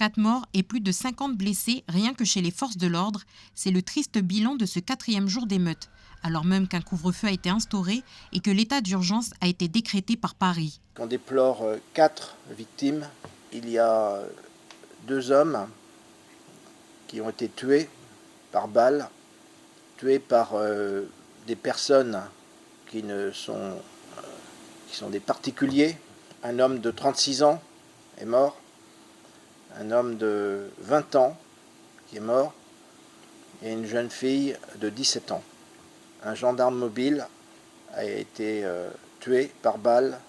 4 morts et plus de 50 blessés rien que chez les forces de l'ordre, c'est le triste bilan de ce 4e jour d'émeute, alors même qu'un couvre-feu a été instauré et que l'état d'urgence a été décrété par Paris. On déplore 4 victimes. Il y a 2 hommes qui ont été tués par balle, tués par des personnes qui sont des particuliers. Un homme de 36 ans est mort, un homme de 20 ans qui est mort et une jeune fille de 17 ans. Un gendarme mobile a été tué par balle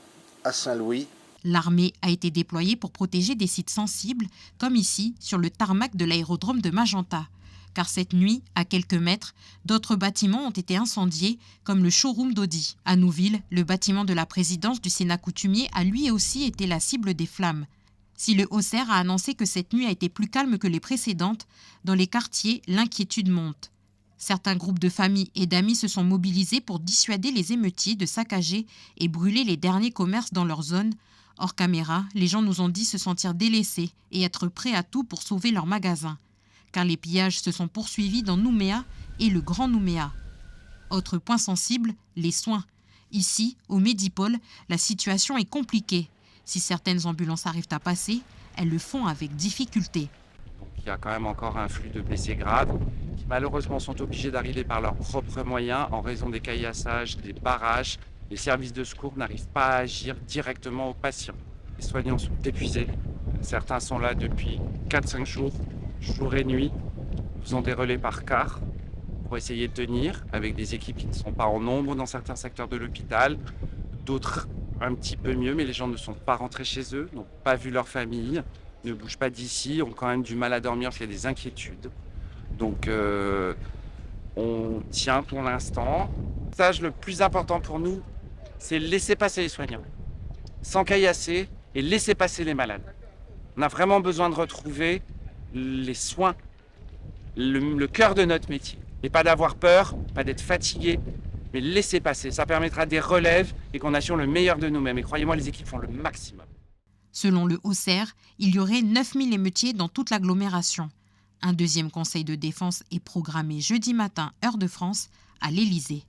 à Saint-Louis. L'armée a été déployée pour protéger des sites sensibles, comme ici, sur le tarmac de l'aérodrome de Magenta. Car cette nuit, à quelques mètres, d'autres bâtiments ont été incendiés, comme le showroom d'Audi. À Nouville, le bâtiment de la présidence du Sénat coutumier a lui aussi été la cible des flammes. Si le Auxerre a annoncé que cette nuit a été plus calme que les précédentes, dans les quartiers, l'inquiétude monte. Certains groupes de familles et d'amis se sont mobilisés pour dissuader les émeutiers de saccager et brûler les derniers commerces dans leur zone. Hors caméra, les gens nous ont dit se sentir délaissés et être prêts à tout pour sauver leurs magasins. Car les pillages se sont poursuivis dans Nouméa et le Grand Nouméa. Autre point sensible, les soins. Ici, au Médipôle, la situation est compliquée. Si certaines ambulances arrivent à passer, elles le font avec difficulté. Donc, il y a quand même encore un flux de blessés graves qui malheureusement sont obligés d'arriver par leurs propres moyens en raison des caillassages, des barrages. Les services de secours n'arrivent pas à agir directement aux patients. Les soignants sont épuisés. Certains sont là depuis 4-5 jours, jour et nuit, faisant des relais par quart pour essayer de tenir avec des équipes qui ne sont pas en nombre dans certains secteurs de l'hôpital, d'autres un petit peu mieux, mais les gens ne sont pas rentrés chez eux, n'ont pas vu leur famille, ne bougent pas d'ici, ont quand même du mal à dormir parce qu'il y a des inquiétudes. Donc on tient pour l'instant. Le message le plus important pour nous, c'est laisser passer les soignants, sans caillasser et laisser passer les malades. On a vraiment besoin de retrouver les soins, le cœur de notre métier. Et pas d'avoir peur, pas d'être fatigué, mais laisser passer. Ça permettra des relèves et qu'on assure le meilleur de nous-mêmes. Et croyez-moi, les équipes font le maximum. Selon le Auxerre, il y aurait 9000 émeutiers dans toute l'agglomération. Un deuxième conseil de défense est programmé jeudi matin, heure de France, à l'Élysée.